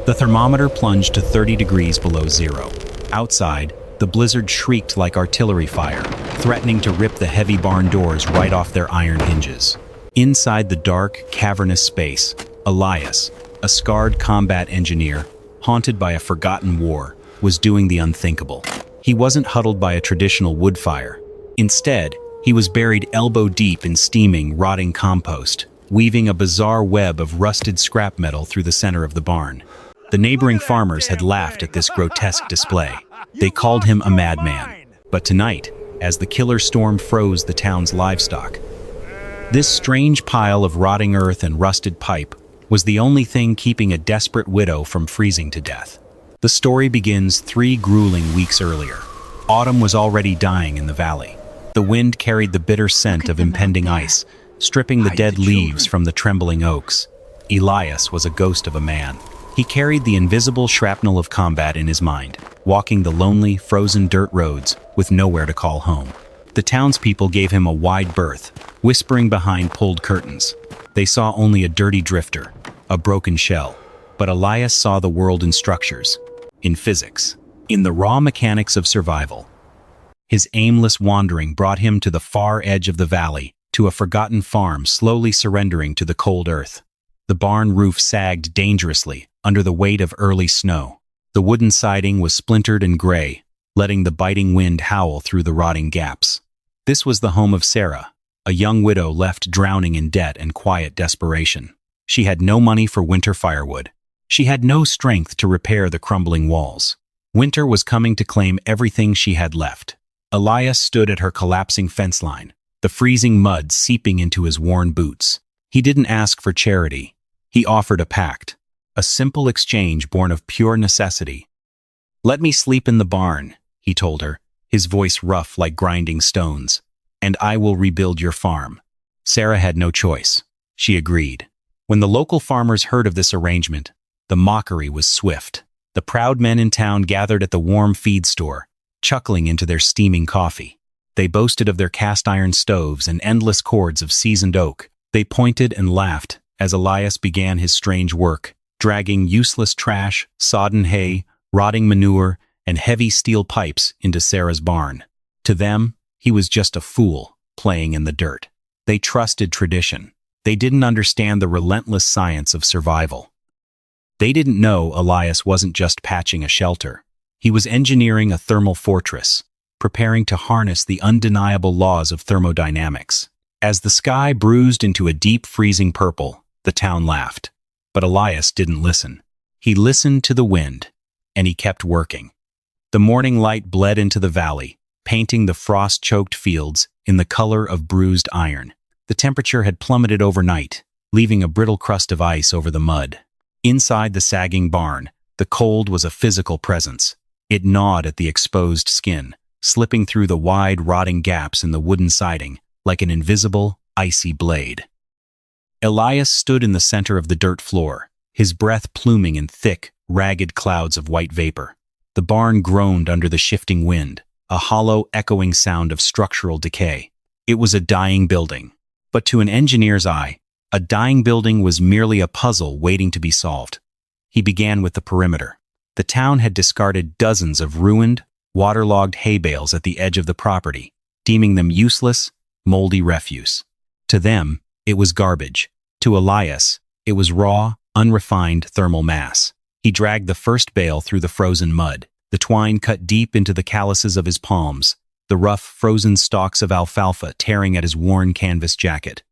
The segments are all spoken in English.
The thermometer plunged to 30 degrees below zero. Outside, the blizzard shrieked like artillery fire, threatening to rip the heavy barn doors right off their iron hinges. Inside the dark, cavernous space, Elias, a scarred combat engineer, haunted by a forgotten war, was doing the unthinkable. He wasn't huddled by a traditional wood fire. Instead, he was buried elbow-deep in steaming, rotting compost, weaving a bizarre web of rusted scrap metal through the center of the barn. The neighboring farmers had laughed at this grotesque display. They called him a madman. But tonight, as the killer storm froze the town's livestock, this strange pile of rotting earth and rusted pipe was the only thing keeping a desperate widow from freezing to death. The story begins 3 grueling weeks earlier. Autumn was already dying in the valley. The wind carried the bitter scent of impending ice, stripping the dead leaves from the trembling oaks. Elias was a ghost of a man. He carried the invisible shrapnel of combat in his mind, walking the lonely, frozen dirt roads with nowhere to call home. The townspeople gave him a wide berth, whispering behind pulled curtains. They saw only a dirty drifter, a broken shell. But Elias saw the world in structures, in physics, in the raw mechanics of survival. His aimless wandering brought him to the far edge of the valley, to a forgotten farm slowly surrendering to the cold earth. The barn roof sagged dangerously under the weight of early snow. The wooden siding was splintered and gray, letting the biting wind howl through the rotting gaps. This was the home of Sarah, a young widow left drowning in debt and quiet desperation. She had no money for winter firewood. She had no strength to repair the crumbling walls. Winter was coming to claim everything she had left. Elias stood at her collapsing fence line, the freezing mud seeping into his worn boots. He didn't ask for charity. He offered a pact, a simple exchange born of pure necessity. "Let me sleep in the barn," he told her, his voice rough like grinding stones, "and I will rebuild your farm." Sarah had no choice. She agreed. When the local farmers heard of this arrangement, the mockery was swift. The proud men in town gathered at the warm feed store, chuckling into their steaming coffee. They boasted of their cast-iron stoves and endless cords of seasoned oak. They pointed and laughed as Elias began his strange work, dragging useless trash, sodden hay, rotting manure, and heavy steel pipes into Sarah's barn. To them, he was just a fool playing in the dirt. They trusted tradition. They didn't understand the relentless science of survival. They didn't know Elias wasn't just patching a shelter. He was engineering a thermal fortress, preparing to harness the undeniable laws of thermodynamics. As the sky bruised into a deep freezing purple, the town laughed. But Elias didn't listen. He listened to the wind, and he kept working. The morning light bled into the valley, painting the frost-choked fields in the color of bruised iron. The temperature had plummeted overnight, leaving a brittle crust of ice over the mud. Inside the sagging barn, the cold was a physical presence. It gnawed at the exposed skin, slipping through the wide, rotting gaps in the wooden siding like an invisible, icy blade. Elias stood in the center of the dirt floor, his breath pluming in thick, ragged clouds of white vapor. The barn groaned under the shifting wind, a hollow, echoing sound of structural decay. It was a dying building. But to an engineer's eye, a dying building was merely a puzzle waiting to be solved. He began with the perimeter. The town had discarded dozens of ruined, waterlogged hay bales at the edge of the property, deeming them useless, moldy refuse. To them, it was garbage. To Elias, it was raw, unrefined thermal mass. He dragged the first bale through the frozen mud, the twine cut deep into the calluses of his palms, the rough, frozen stalks of alfalfa tearing at his worn canvas jacket.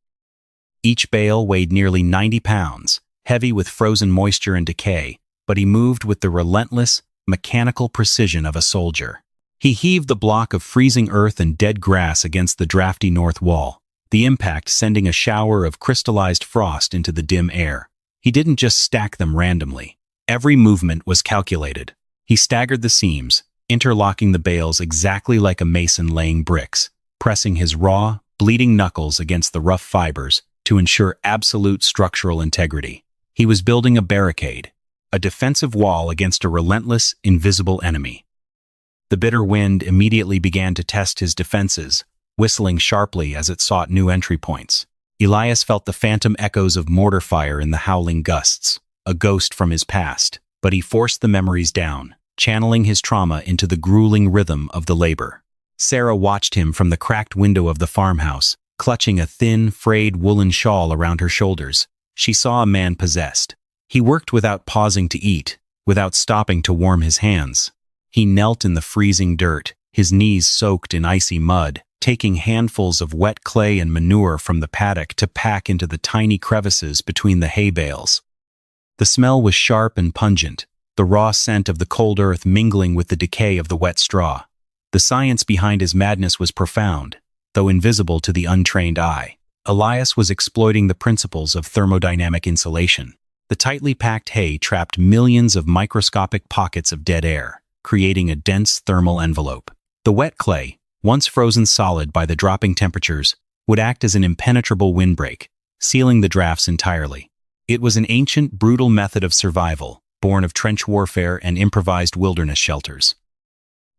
Each bale weighed nearly 90 pounds, heavy with frozen moisture and decay, but he moved with the relentless, mechanical precision of a soldier. He heaved the block of freezing earth and dead grass against the drafty north wall, the impact sending a shower of crystallized frost into the dim air. He didn't just stack them randomly. Every movement was calculated. He staggered the seams, interlocking the bales exactly like a mason laying bricks, pressing his raw, bleeding knuckles against the rough fibers to ensure absolute structural integrity. He was building a barricade, a defensive wall against a relentless, invisible enemy. The bitter wind immediately began to test his defenses, whistling sharply as it sought new entry points. Elias felt the phantom echoes of mortar fire in the howling gusts, a ghost from his past, but he forced the memories down, channeling his trauma into the grueling rhythm of the labor. Sarah watched him from the cracked window of the farmhouse, clutching a thin, frayed woolen shawl around her shoulders. She saw a man possessed. He worked without pausing to eat, without stopping to warm his hands. He knelt in the freezing dirt, his knees soaked in icy mud, taking handfuls of wet clay and manure from the paddock to pack into the tiny crevices between the hay bales. The smell was sharp and pungent, the raw scent of the cold earth mingling with the decay of the wet straw. The science behind his madness was profound, though invisible to the untrained eye. Elias was exploiting the principles of thermodynamic insulation. The tightly packed hay trapped millions of microscopic pockets of dead air, creating a dense thermal envelope. The wet clay, once frozen solid by the dropping temperatures, would act as an impenetrable windbreak, sealing the drafts entirely. It was an ancient, brutal method of survival, born of trench warfare and improvised wilderness shelters.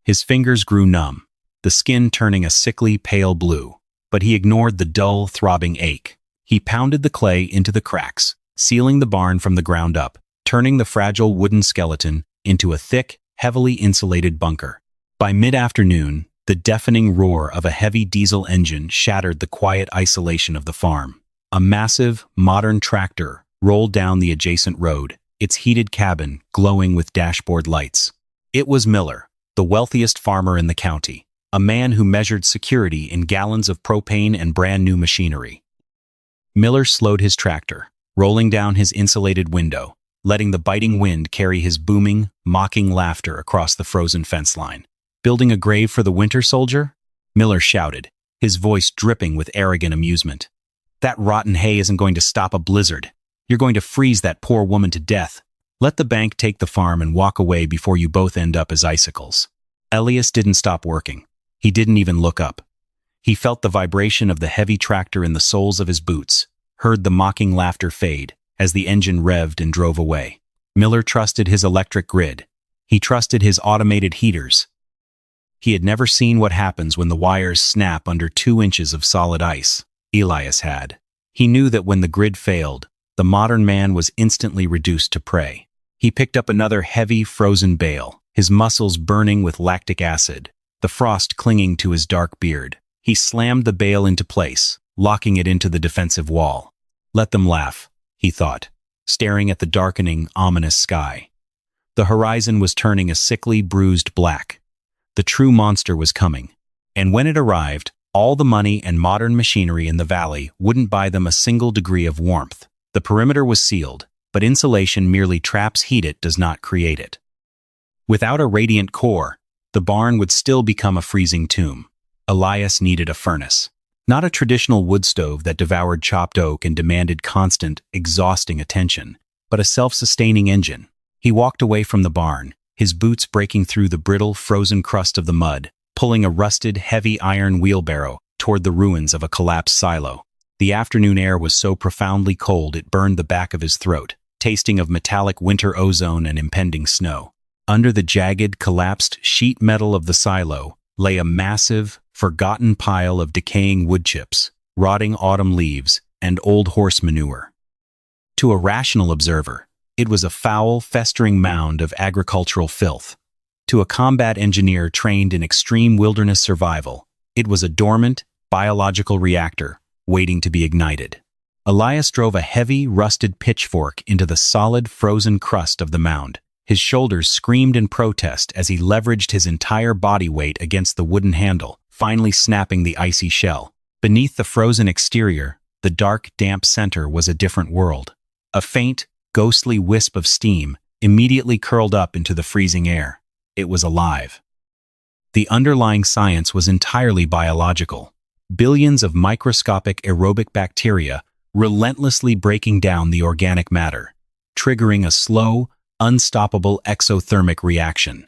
His fingers grew numb, the skin turning a sickly, pale blue, but he ignored the dull, throbbing ache. He pounded the clay into the cracks, sealing the barn from the ground up, turning the fragile wooden skeleton into a thick, heavily insulated bunker. By mid-afternoon, the deafening roar of a heavy diesel engine shattered the quiet isolation of the farm. A massive, modern tractor rolled down the adjacent road, its heated cabin glowing with dashboard lights. It was Miller, the wealthiest farmer in the county, a man who measured security in gallons of propane and brand-new machinery. Miller slowed his tractor, rolling down his insulated window, letting the biting wind carry his booming, mocking laughter across the frozen fence line. "Building a grave for the winter soldier?" Miller shouted, his voice dripping with arrogant amusement. "That rotten hay isn't going to stop a blizzard. You're going to freeze that poor woman to death. Let the bank take the farm and walk away before you both end up as icicles." Elias didn't stop working. He didn't even look up. He felt the vibration of the heavy tractor in the soles of his boots, heard the mocking laughter fade as the engine revved and drove away. Miller trusted his electric grid. He trusted his automated heaters. He had never seen what happens when the wires snap under 2 inches of solid ice. Elias had. He knew that when the grid failed, the modern man was instantly reduced to prey. He picked up another heavy, frozen bale, his muscles burning with lactic acid, the frost clinging to his dark beard. He slammed the bale into place, locking it into the defensive wall. Let them laugh, he thought, staring at the darkening, ominous sky. The horizon was turning a sickly, bruised black. The true monster was coming, and when it arrived, all the money and modern machinery in the valley wouldn't buy them a single degree of warmth. The perimeter was sealed, but insulation merely traps heat, it does not create it. Without a radiant core, the barn would still become a freezing tomb. Elias needed a furnace. Not a traditional wood stove that devoured chopped oak and demanded constant, exhausting attention, but a self-sustaining engine. He walked away from the barn, his boots breaking through the brittle, frozen crust of the mud, pulling a rusted, heavy iron wheelbarrow toward the ruins of a collapsed silo. The afternoon air was so profoundly cold it burned the back of his throat, tasting of metallic winter ozone and impending snow. Under the jagged, collapsed sheet metal of the silo lay a massive, forgotten pile of decaying wood chips, rotting autumn leaves, and old horse manure. To a rational observer, it was a foul, festering mound of agricultural filth. To a combat engineer trained in extreme wilderness survival, it was a dormant, biological reactor waiting to be ignited. Elias drove a heavy, rusted pitchfork into the solid, frozen crust of the mound. His shoulders screamed in protest as he leveraged his entire body weight against the wooden handle, finally snapping the icy shell. Beneath the frozen exterior, the dark, damp center was a different world. A faint, ghostly wisp of steam immediately curled up into the freezing air. It was alive. The underlying science was entirely biological. Billions of microscopic aerobic bacteria relentlessly breaking down the organic matter, triggering a slow, unstoppable exothermic reaction.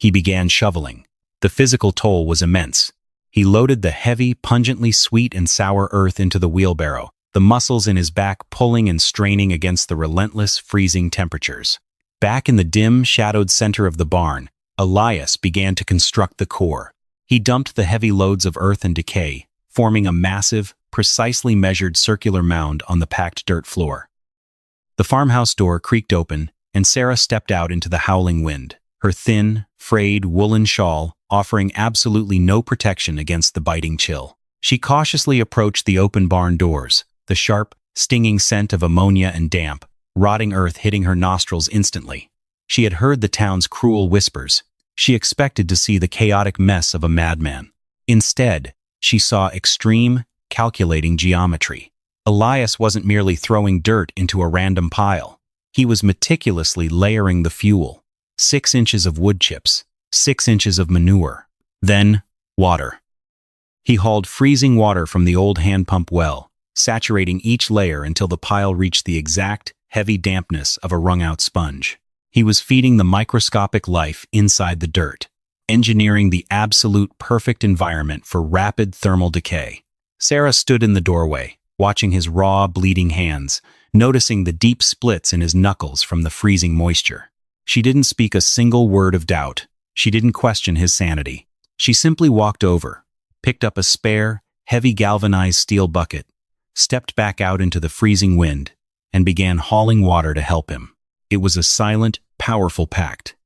He began shoveling. The physical toll was immense. He loaded the heavy, pungently sweet and sour earth into the wheelbarrow, the muscles in his back pulling and straining against the relentless, freezing temperatures. Back in the dim, shadowed center of the barn, Elias began to construct the core. He dumped the heavy loads of earth and decay, forming a massive, precisely measured circular mound on the packed dirt floor. The farmhouse door creaked open, and Sarah stepped out into the howling wind, her thin, frayed woolen shawl offering absolutely no protection against the biting chill. She cautiously approached the open barn doors, the sharp, stinging scent of ammonia and damp, rotting earth hitting her nostrils instantly. She had heard the town's cruel whispers. She expected to see the chaotic mess of a madman. Instead, she saw extreme, calculating geometry. Elias wasn't merely throwing dirt into a random pile. He was meticulously layering the fuel. 6 inches of wood chips, 6 inches of manure, then water. He hauled freezing water from the old hand pump well, saturating each layer until the pile reached the exact, heavy dampness of a wrung-out sponge. He was feeding the microscopic life inside the dirt, engineering the absolute perfect environment for rapid thermal decay. Sarah stood in the doorway, watching his raw, bleeding hands, noticing the deep splits in his knuckles from the freezing moisture. She didn't speak a single word of doubt. She didn't question his sanity. She simply walked over, picked up a spare, heavy galvanized steel bucket, stepped back out into the freezing wind, and began hauling water to help him. It was a silent, powerful pact.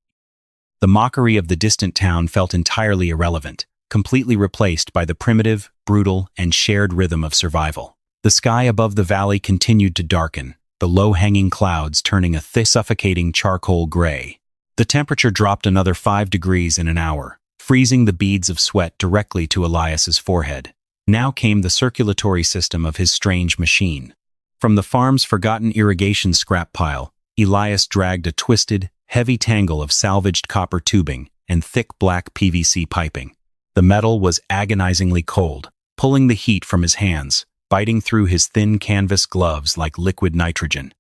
The mockery of the distant town felt entirely irrelevant, completely replaced by the primitive, brutal, and shared rhythm of survival. The sky above the valley continued to darken, the low-hanging clouds turning a thick, suffocating charcoal gray. The temperature dropped another 5 degrees in an hour, freezing the beads of sweat directly to Elias's forehead. Now came the circulatory system of his strange machine. From the farm's forgotten irrigation scrap pile, Elias dragged a twisted, heavy tangle of salvaged copper tubing and thick black PVC piping. The metal was agonizingly cold, pulling the heat from his hands, biting through his thin canvas gloves like liquid nitrogen.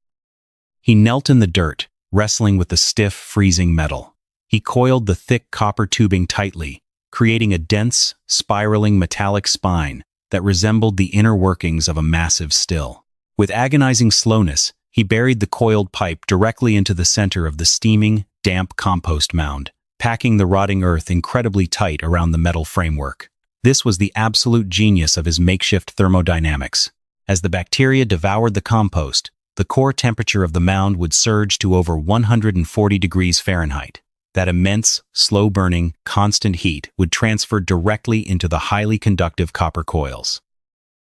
He knelt in the dirt, wrestling with the stiff, freezing metal. He coiled the thick copper tubing tightly, creating a dense, spiraling metallic spine that resembled the inner workings of a massive still. With agonizing slowness, he buried the coiled pipe directly into the center of the steaming, damp compost mound, packing the rotting earth incredibly tight around the metal framework. This was the absolute genius of his makeshift thermodynamics. As the bacteria devoured the compost, the core temperature of the mound would surge to over 140 degrees Fahrenheit. That immense, slow-burning, constant heat would transfer directly into the highly conductive copper coils.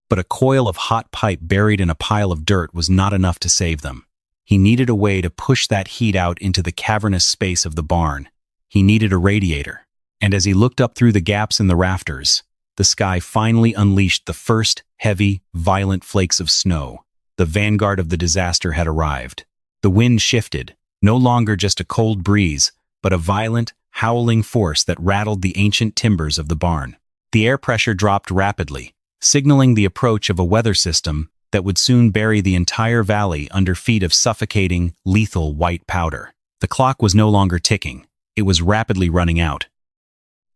But a coil of hot pipe buried in a pile of dirt was not enough to save them. He needed a way to push that heat out into the cavernous space of the barn. He needed a radiator. And as he looked up through the gaps in the rafters, the sky finally unleashed the first heavy, violent flakes of snow. The vanguard of the disaster had arrived. The wind shifted, no longer just a cold breeze, but a violent, howling force that rattled the ancient timbers of the barn. The air pressure dropped rapidly, signaling the approach of a weather system that would soon bury the entire valley under feet of suffocating, lethal white powder. The clock was no longer ticking. It was rapidly running out.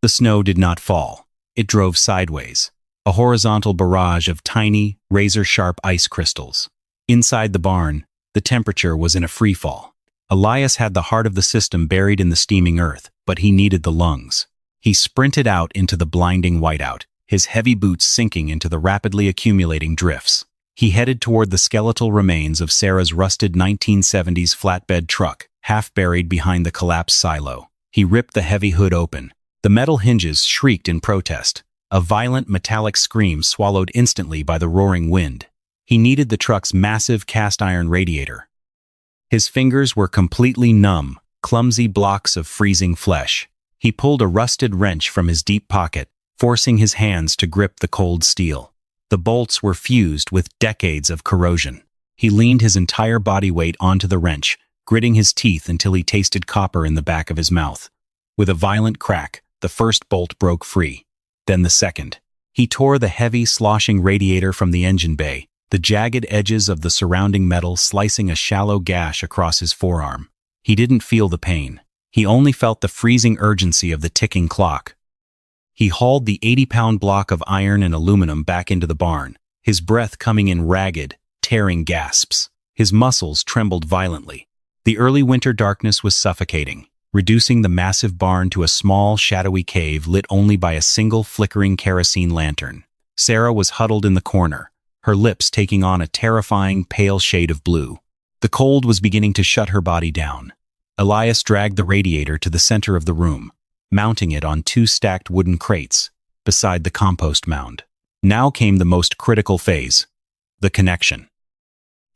The snow did not fall. It drove sideways, a horizontal barrage of tiny, razor-sharp ice crystals. Inside the barn, the temperature was in a freefall. Elias had the heart of the system buried in the steaming earth, but he needed the lungs. He sprinted out into the blinding whiteout, his heavy boots sinking into the rapidly accumulating drifts. He headed toward the skeletal remains of Sarah's rusted 1970s flatbed truck, half buried behind the collapsed silo. He ripped the heavy hood open. The metal hinges shrieked in protest, a violent metallic scream swallowed instantly by the roaring wind. He needed the truck's massive cast-iron radiator. His fingers were completely numb, clumsy blocks of freezing flesh. He pulled a rusted wrench from his deep pocket, forcing his hands to grip the cold steel. The bolts were fused with decades of corrosion. He leaned his entire body weight onto the wrench, gritting his teeth until he tasted copper in the back of his mouth. With a violent crack, the first bolt broke free. Then the second. He tore the heavy, sloshing radiator from the engine bay, the jagged edges of the surrounding metal slicing a shallow gash across his forearm. He didn't feel the pain. He only felt the freezing urgency of the ticking clock. He hauled the 80-pound block of iron and aluminum back into the barn, his breath coming in ragged, tearing gasps. His muscles trembled violently. The early winter darkness was suffocating, reducing the massive barn to a small, shadowy cave lit only by a single flickering kerosene lantern. Sarah was huddled in the corner, her lips taking on a terrifying, pale shade of blue. The cold was beginning to shut her body down. Elias dragged the radiator to the center of the room, mounting it on 2 stacked wooden crates beside the compost mound. Now came the most critical phase, the connection.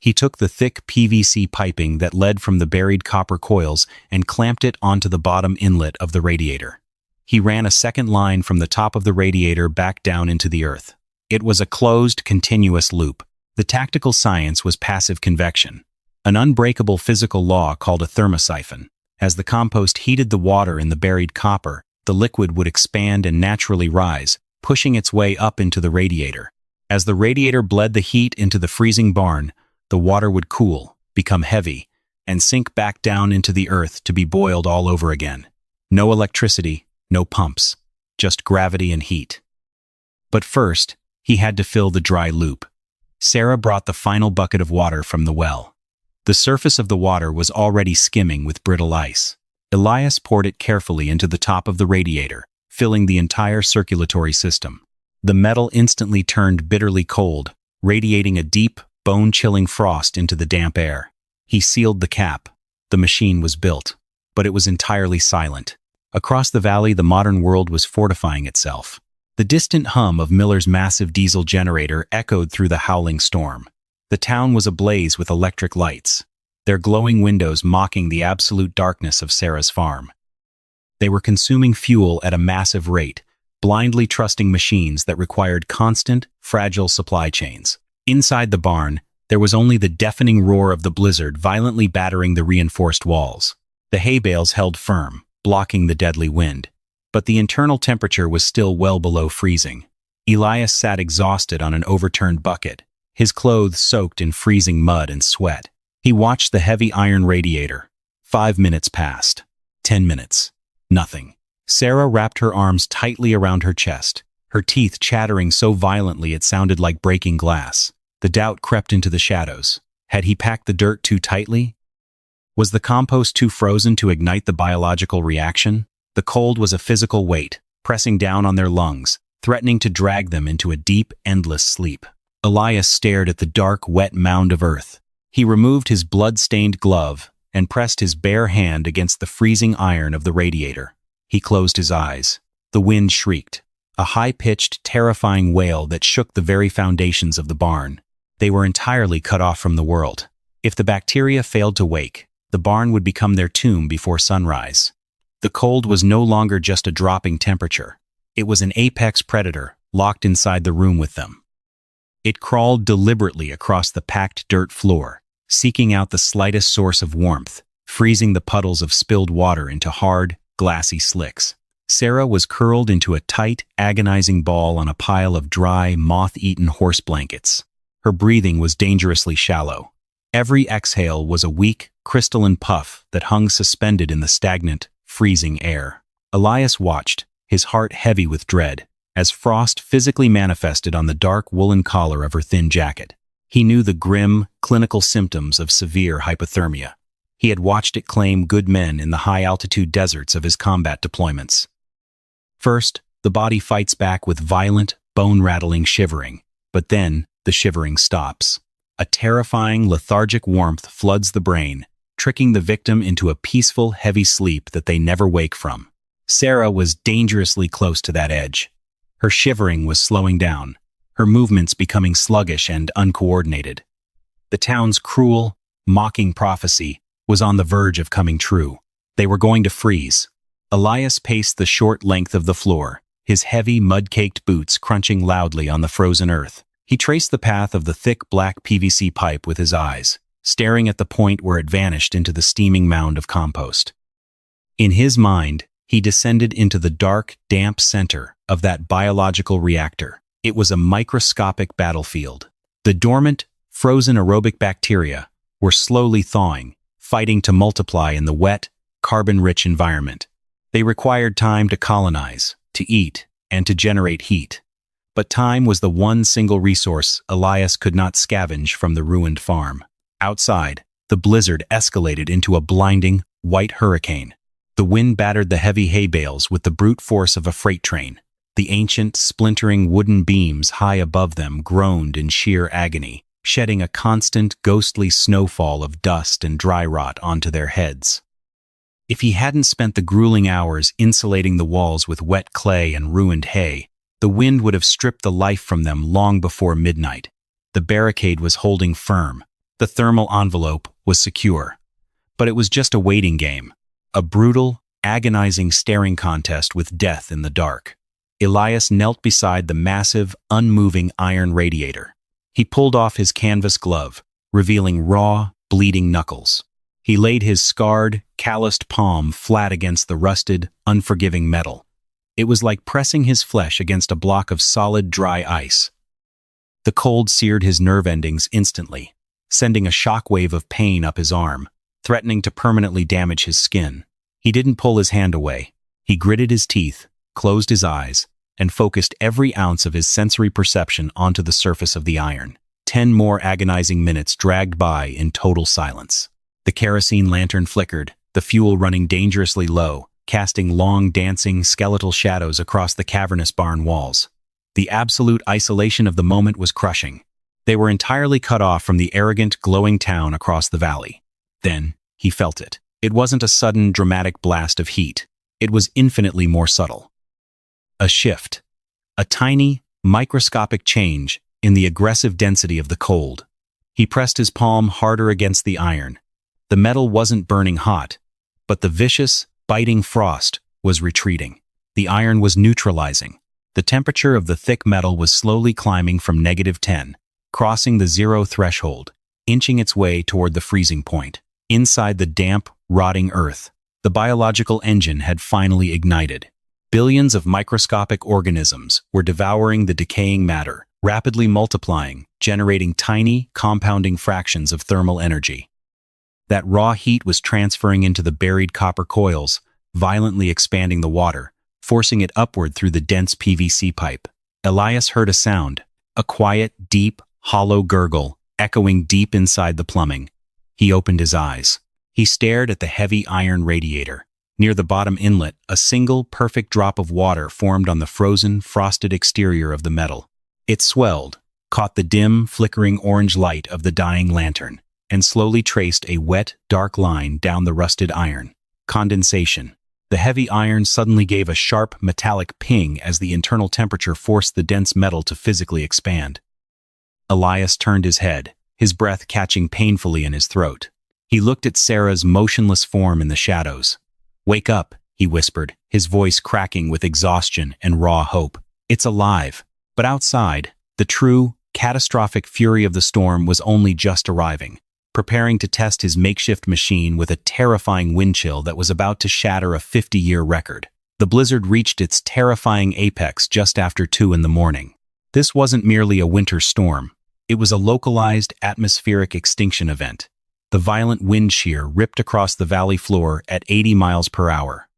He took the thick PVC piping that led from the buried copper coils and clamped it onto the bottom inlet of the radiator. He ran a second line from the top of the radiator back down into the earth. It was a closed, continuous loop. The tactical science was passive convection, an unbreakable physical law called a thermosiphon. As the compost heated the water in the buried copper, the liquid would expand and naturally rise, pushing its way up into the radiator. As the radiator bled the heat into the freezing barn, the water would cool, become heavy, and sink back down into the earth to be boiled all over again. No electricity, no pumps, just gravity and heat. But first, he had to fill the dry loop. Sarah brought the final bucket of water from the well. The surface of the water was already skimming with brittle ice. Elias poured it carefully into the top of the radiator, filling the entire circulatory system. The metal instantly turned bitterly cold, radiating a deep, bone-chilling frost into the damp air. He sealed the cap. The machine was built, but it was entirely silent. Across the valley, the modern world was fortifying itself. The distant hum of Miller's massive diesel generator echoed through the howling storm. The town was ablaze with electric lights, their glowing windows mocking the absolute darkness of Sarah's farm. They were consuming fuel at a massive rate, blindly trusting machines that required constant, fragile supply chains. Inside the barn, there was only the deafening roar of the blizzard violently battering the reinforced walls. The hay bales held firm, blocking the deadly wind, but the internal temperature was still well below freezing. Elias sat exhausted on an overturned bucket, his clothes soaked in freezing mud and sweat. He watched the heavy iron radiator. 5 minutes passed. 10 minutes. Nothing. Sarah wrapped her arms tightly around her chest, her teeth chattering so violently it sounded like breaking glass. The doubt crept into the shadows. Had he packed the dirt too tightly? Was the compost too frozen to ignite the biological reaction? The cold was a physical weight, pressing down on their lungs, threatening to drag them into a deep, endless sleep. Elias stared at the dark, wet mound of earth. He removed his blood-stained glove and pressed his bare hand against the freezing iron of the radiator. He closed his eyes. The wind shrieked, a high-pitched, terrifying wail that shook the very foundations of the barn. They were entirely cut off from the world. If the bacteria failed to wake, the barn would become their tomb before sunrise. The cold was no longer just a dropping temperature. It was an apex predator locked inside the room with them. It crawled deliberately across the packed dirt floor, seeking out the slightest source of warmth, freezing the puddles of spilled water into hard, glassy slicks. Sarah was curled into a tight, agonizing ball on a pile of dry, moth-eaten horse blankets. Her breathing was dangerously shallow. Every exhale was a weak, crystalline puff that hung suspended in the stagnant, freezing air. Elias watched, his heart heavy with dread, as frost physically manifested on the dark woolen collar of her thin jacket. He knew the grim, clinical symptoms of severe hypothermia. He had watched it claim good men in the high-altitude deserts of his combat deployments. First, the body fights back with violent, bone-rattling shivering, but then the shivering stops. A terrifying, lethargic warmth floods the brain, tricking the victim into a peaceful, heavy sleep that they never wake from. Sarah was dangerously close to that edge. Her shivering was slowing down, her movements becoming sluggish and uncoordinated. The town's cruel, mocking prophecy was on the verge of coming true. They were going to freeze. Elias paced the short length of the floor, his heavy, mud-caked boots crunching loudly on the frozen earth. He traced the path of the thick black PVC pipe with his eyes, staring at the point where it vanished into the steaming mound of compost. In his mind, he descended into the dark, damp center of that biological reactor. It was a microscopic battlefield. The dormant, frozen aerobic bacteria were slowly thawing, fighting to multiply in the wet, carbon-rich environment. They required time to colonize, to eat, and to generate heat. But time was the one single resource Elias could not scavenge from the ruined farm. Outside, the blizzard escalated into a blinding, white hurricane. The wind battered the heavy hay bales with the brute force of a freight train. The ancient, splintering wooden beams high above them groaned in sheer agony. shedding a constant, ghostly snowfall of dust and dry rot onto their heads. If he hadn't spent the grueling hours insulating the walls with wet clay and ruined hay, the wind would have stripped the life from them long before midnight. The barricade was holding firm. The thermal envelope was secure. But it was just a waiting game, a brutal, agonizing staring contest with death in the dark. Elias knelt beside the massive, unmoving iron radiator. He pulled off his canvas glove, revealing raw, bleeding knuckles. He laid his scarred, calloused palm flat against the rusted, unforgiving metal. It was like pressing his flesh against a block of solid, dry ice. The cold seared his nerve endings instantly, sending a shockwave of pain up his arm, threatening to permanently damage his skin. He didn't pull his hand away. He gritted his teeth, closed his eyes, and focused every ounce of his sensory perception onto the surface of the iron. 10 more agonizing minutes dragged by in total silence. The kerosene lantern flickered, the fuel running dangerously low, casting long, dancing, skeletal shadows across the cavernous barn walls. The absolute isolation of the moment was crushing. They were entirely cut off from the arrogant, glowing town across the valley. Then, he felt it. It wasn't a sudden, dramatic blast of heat. It was infinitely more subtle. A shift. A tiny, microscopic change in the aggressive density of the cold. He pressed his palm harder against the iron. The metal wasn't burning hot, but the vicious, biting frost was retreating. The iron was neutralizing. The temperature of the thick metal was slowly climbing from -10, crossing the zero threshold, inching its way toward the freezing point. Inside the damp, rotting earth, the biological engine had finally ignited. Billions of microscopic organisms were devouring the decaying matter, rapidly multiplying, generating tiny, compounding fractions of thermal energy. That raw heat was transferring into the buried copper coils, violently expanding the water, forcing it upward through the dense PVC pipe. Elias heard a sound, a quiet, deep, hollow gurgle, echoing deep inside the plumbing. He opened his eyes. He stared at the heavy iron radiator. Near the bottom inlet, a single, perfect drop of water formed on the frozen, frosted exterior of the metal. It swelled, caught the dim, flickering orange light of the dying lantern, and slowly traced a wet, dark line down the rusted iron. Condensation. The heavy iron suddenly gave a sharp, metallic ping as the internal temperature forced the dense metal to physically expand. Elias turned his head, his breath catching painfully in his throat. He looked at Sarah's motionless form in the shadows. "Wake up," he whispered, his voice cracking with exhaustion and raw hope. "It's alive." But outside, the true, catastrophic fury of the storm was only just arriving, preparing to test his makeshift machine with a terrifying wind chill that was about to shatter a 50-year record. The blizzard reached its terrifying apex just after 2 in the morning. This wasn't merely a winter storm. It was a localized atmospheric extinction event. The violent wind shear ripped across the valley floor at 80 miles per hour.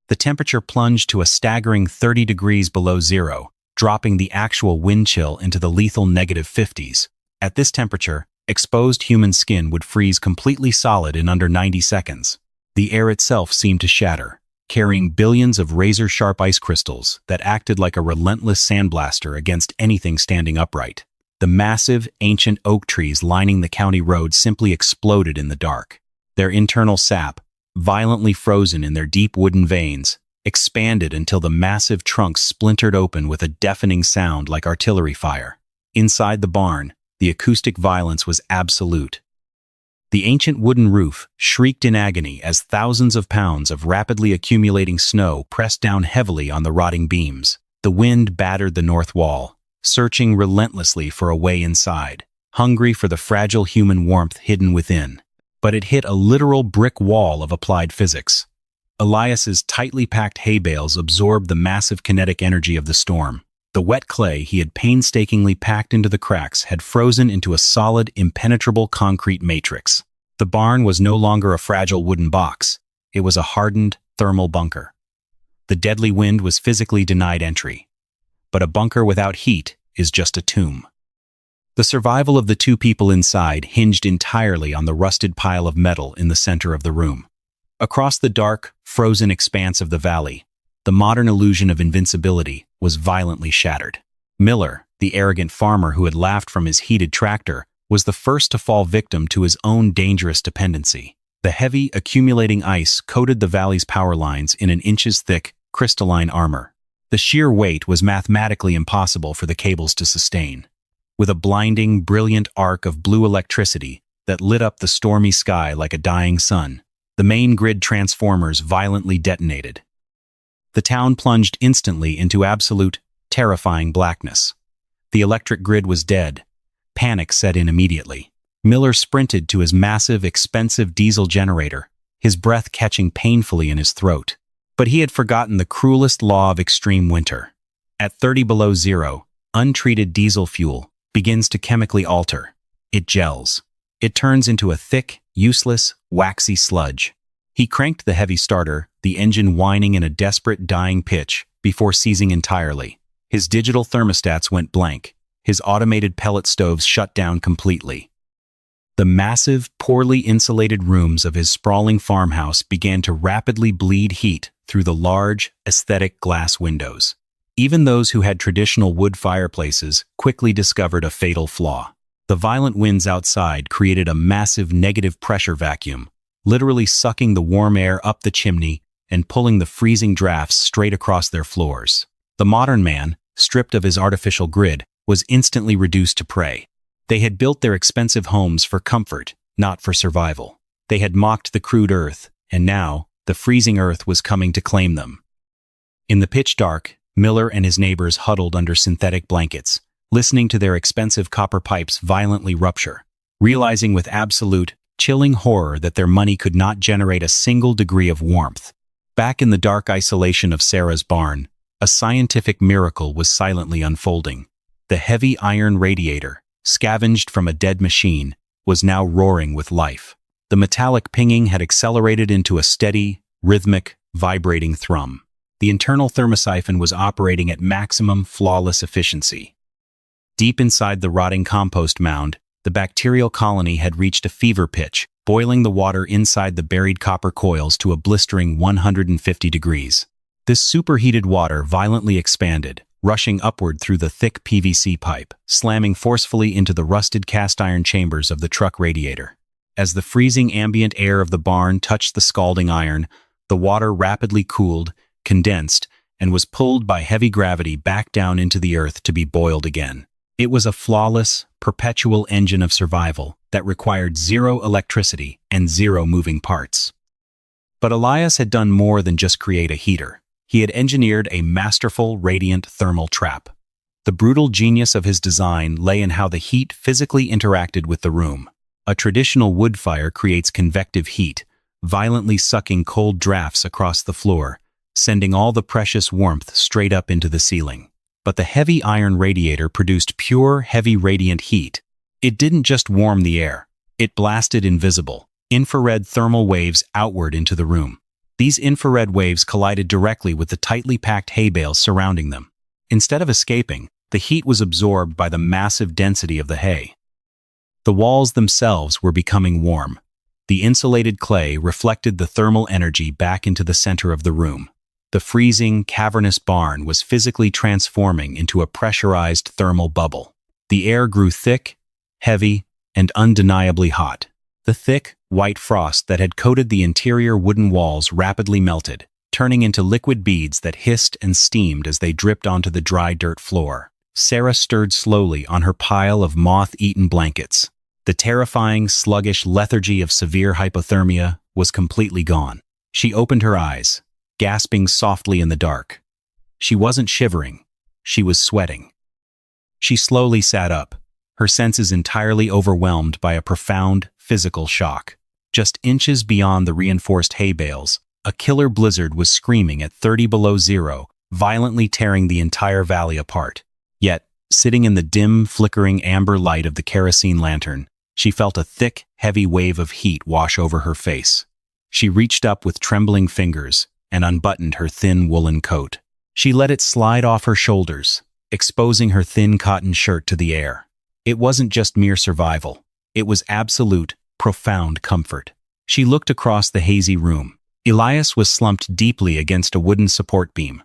The temperature plunged to a staggering 30 degrees below zero, dropping the actual wind chill into the lethal -50s. At this temperature, exposed human skin would freeze completely solid in under 90 seconds. The air itself seemed to shatter, carrying billions of razor-sharp ice crystals that acted like a relentless sandblaster against anything standing upright. The massive, ancient oak trees lining the county road simply exploded in the dark. Their internal sap, violently frozen in their deep wooden veins, expanded until the massive trunks splintered open with a deafening sound like artillery fire. Inside the barn, the acoustic violence was absolute. The ancient wooden roof shrieked in agony as thousands of pounds of rapidly accumulating snow pressed down heavily on the rotting beams. The wind battered the north wall, searching relentlessly for a way inside, hungry for the fragile human warmth hidden within. But it hit a literal brick wall of applied physics. Elias's tightly packed hay bales absorbed the massive kinetic energy of the storm. The wet clay he had painstakingly packed into the cracks had frozen into a solid, impenetrable concrete matrix. The barn was no longer a fragile wooden box. It was a hardened, thermal bunker. The deadly wind was physically denied entry. But a bunker without heat is just a tomb. The survival of the 2 people inside hinged entirely on the rusted pile of metal in the center of the room. Across the dark, frozen expanse of the valley, the modern illusion of invincibility was violently shattered. Miller, the arrogant farmer who had laughed from his heated tractor, was the first to fall victim to his own dangerous dependency. The heavy, accumulating ice coated the valley's power lines in an inches-thick, crystalline armor. The sheer weight was mathematically impossible for the cables to sustain. With a blinding, brilliant arc of blue electricity that lit up the stormy sky like a dying sun, the main grid transformers violently detonated. The town plunged instantly into absolute, terrifying blackness. The electric grid was dead. Panic set in immediately. Miller sprinted to his massive, expensive diesel generator, his breath catching painfully in his throat. But he had forgotten the cruelest law of extreme winter. At 30 below zero, untreated diesel fuel begins to chemically alter. It gels. It turns into a thick, useless, waxy sludge. He cranked the heavy starter, the engine whining in a desperate, dying pitch, before seizing entirely. His digital thermostats went blank. His automated pellet stoves shut down completely. The massive, poorly insulated rooms of his sprawling farmhouse began to rapidly bleed heat through the large, aesthetic glass windows. Even those who had traditional wood fireplaces quickly discovered a fatal flaw. The violent winds outside created a massive negative pressure vacuum, literally sucking the warm air up the chimney and pulling the freezing drafts straight across their floors. The modern man, stripped of his artificial grid, was instantly reduced to prey. They had built their expensive homes for comfort, not for survival. They had mocked the crude earth, and now, the freezing earth was coming to claim them. In the pitch dark, Miller and his neighbors huddled under synthetic blankets, listening to their expensive copper pipes violently rupture, realizing with absolute, chilling horror that their money could not generate a single degree of warmth. Back in the dark isolation of Sarah's barn, a scientific miracle was silently unfolding. The heavy iron radiator, scavenged from a dead machine, was now roaring with life. The metallic pinging had accelerated into a steady, rhythmic, vibrating thrum. The internal thermosiphon was operating at maximum, flawless efficiency. Deep inside the rotting compost mound, the bacterial colony had reached a fever pitch, boiling the water inside the buried copper coils to a blistering 150 degrees. This superheated water violently expanded, rushing upward through the thick PVC pipe, slamming forcefully into the rusted cast-iron chambers of the truck radiator. As the freezing ambient air of the barn touched the scalding iron, the water rapidly cooled, condensed, and was pulled by heavy gravity back down into the earth to be boiled again. It was a flawless, perpetual engine of survival that required zero electricity and zero moving parts. But Elias had done more than just create a heater. He had engineered a masterful, radiant thermal trap. The brutal genius of his design lay in how the heat physically interacted with the room. A traditional wood fire creates convective heat, violently sucking cold drafts across the floor, sending all the precious warmth straight up into the ceiling. But the heavy iron radiator produced pure, heavy radiant heat. It didn't just warm the air. It blasted invisible, infrared thermal waves outward into the room. These infrared waves collided directly with the tightly packed hay bales surrounding them. Instead of escaping, the heat was absorbed by the massive density of the hay. The walls themselves were becoming warm. The insulated clay reflected the thermal energy back into the center of the room. The freezing, cavernous barn was physically transforming into a pressurized thermal bubble. The air grew thick, heavy, and undeniably hot. The thick, white frost that had coated the interior wooden walls rapidly melted, turning into liquid beads that hissed and steamed as they dripped onto the dry dirt floor. Sarah stirred slowly on her pile of moth-eaten blankets. The terrifying, sluggish lethargy of severe hypothermia was completely gone. She opened her eyes, gasping softly in the dark. She wasn't shivering. She was sweating. She slowly sat up, her senses entirely overwhelmed by a profound, physical shock. Just inches beyond the reinforced hay bales, a killer blizzard was screaming at 30 below zero, violently tearing the entire valley apart. Yet, sitting in the dim, flickering amber light of the kerosene lantern, she felt a thick, heavy wave of heat wash over her face. She reached up with trembling fingers and unbuttoned her thin woolen coat. She let it slide off her shoulders, exposing her thin cotton shirt to the air. It wasn't just mere survival. It was absolute, profound comfort. She looked across the hazy room. Elias was slumped deeply against a wooden support beam.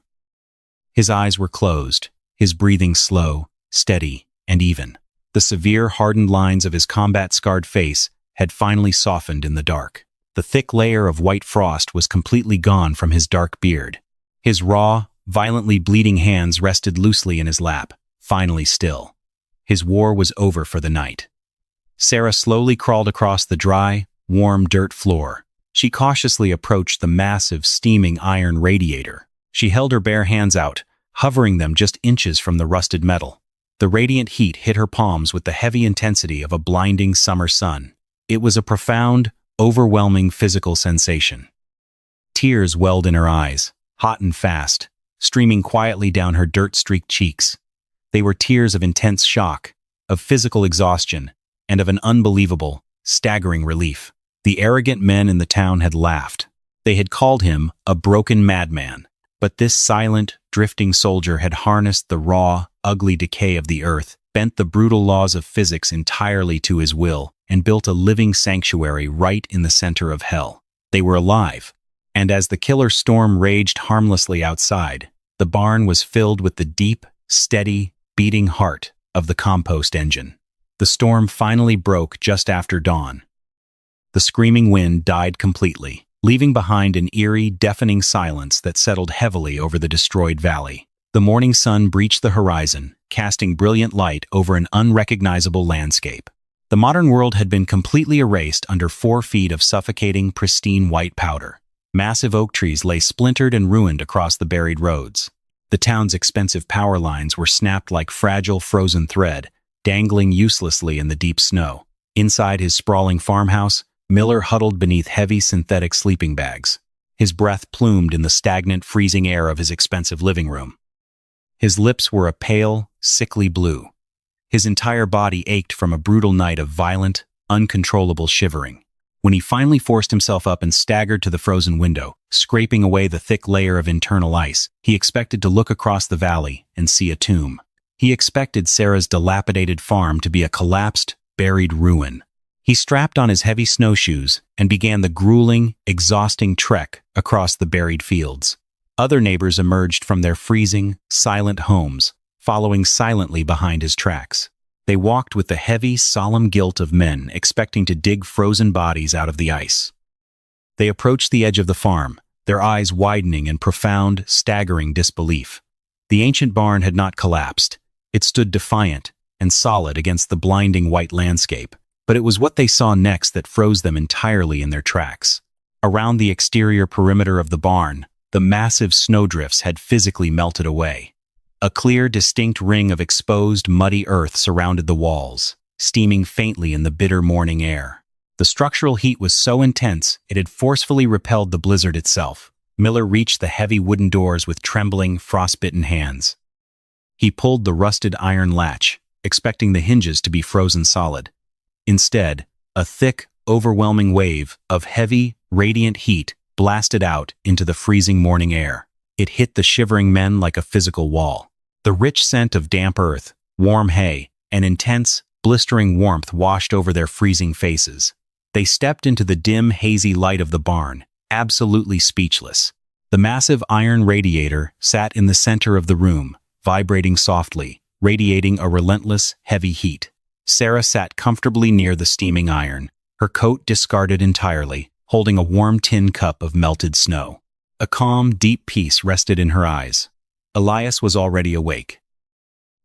His eyes were closed, his breathing slow, steady, and even. The severe, hardened lines of his combat-scarred face had finally softened in the dark. The thick layer of white frost was completely gone from his dark beard. His raw, violently bleeding hands rested loosely in his lap, finally still. His war was over for the night. Sarah slowly crawled across the dry, warm dirt floor. She cautiously approached the massive, steaming iron radiator. She held her bare hands out, hovering them just inches from the rusted metal. The radiant heat hit her palms with the heavy intensity of a blinding summer sun. It was a profound, overwhelming physical sensation. Tears welled in her eyes, hot and fast, streaming quietly down her dirt-streaked cheeks. They were tears of intense shock, of physical exhaustion, and of an unbelievable, staggering relief. The arrogant men in the town had laughed. They had called him a broken madman. But this silent, drifting soldier had harnessed the raw, ugly decay of the earth, bent the brutal laws of physics entirely to his will, and built a living sanctuary right in the center of hell. They were alive, and as the killer storm raged harmlessly outside, the barn was filled with the deep, steady, beating heart of the compost engine. The storm finally broke just after dawn. The screaming wind died completely, leaving behind an eerie, deafening silence that settled heavily over the destroyed valley. The morning sun breached the horizon, casting brilliant light over an unrecognizable landscape. The modern world had been completely erased under 4 feet of suffocating, pristine white powder. Massive oak trees lay splintered and ruined across the buried roads. The town's expensive power lines were snapped like fragile, frozen thread, dangling uselessly in the deep snow. Inside his sprawling farmhouse, Miller huddled beneath heavy synthetic sleeping bags. His breath plumed in the stagnant, freezing air of his expensive living room. His lips were a pale, sickly blue. His entire body ached from a brutal night of violent, uncontrollable shivering. When he finally forced himself up and staggered to the frozen window, scraping away the thick layer of internal ice, he expected to look across the valley and see a tomb. He expected Sarah's dilapidated farm to be a collapsed, buried ruin. He strapped on his heavy snowshoes and began the grueling, exhausting trek across the buried fields. Other neighbors emerged from their freezing, silent homes, following silently behind his tracks. They walked with the heavy, solemn guilt of men expecting to dig frozen bodies out of the ice. They approached the edge of the farm, their eyes widening in profound, staggering disbelief. The ancient barn had not collapsed. It stood defiant and solid against the blinding white landscape. But it was what they saw next that froze them entirely in their tracks. Around the exterior perimeter of the barn, the massive snowdrifts had physically melted away. A clear, distinct ring of exposed, muddy earth surrounded the walls, steaming faintly in the bitter morning air. The structural heat was so intense it had forcefully repelled the blizzard itself. Miller reached the heavy wooden doors with trembling, frostbitten hands. He pulled the rusted iron latch, expecting the hinges to be frozen solid. Instead, a thick, overwhelming wave of heavy, radiant heat blasted out into the freezing morning air. It hit the shivering men like a physical wall. The rich scent of damp earth, warm hay, and intense, blistering warmth washed over their freezing faces. They stepped into the dim, hazy light of the barn, absolutely speechless. The massive iron radiator sat in the center of the room, vibrating softly, radiating a relentless, heavy heat. Sarah sat comfortably near the steaming iron, her coat discarded entirely, holding a warm tin cup of melted snow. A calm, deep peace rested in her eyes. Elias was already awake.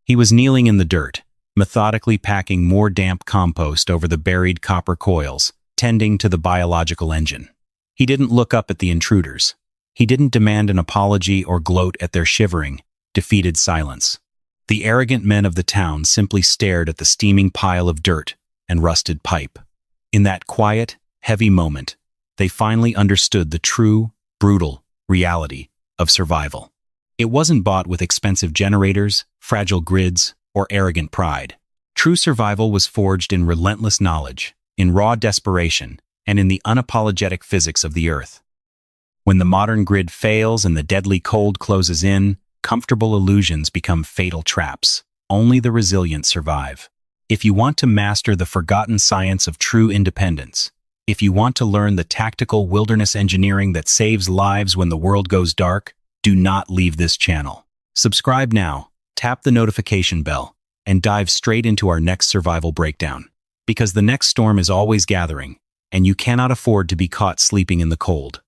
He was kneeling in the dirt, methodically packing more damp compost over the buried copper coils, tending to the biological engine. He didn't look up at the intruders. He didn't demand an apology or gloat at their shivering, defeated silence. The arrogant men of the town simply stared at the steaming pile of dirt and rusted pipe. In that quiet, heavy moment, they finally understood the true, brutal reality of survival. It wasn't bought with expensive generators, fragile grids, or arrogant pride. True survival was forged in relentless knowledge, in raw desperation, and in the unapologetic physics of the earth. When the modern grid fails and the deadly cold closes in, comfortable illusions become fatal traps. Only the resilient survive. If you want to master the forgotten science of true independence, if you want to learn the tactical wilderness engineering that saves lives when the world goes dark, do not leave this channel. Subscribe now, tap the notification bell, and dive straight into our next survival breakdown. Because the next storm is always gathering, and you cannot afford to be caught sleeping in the cold.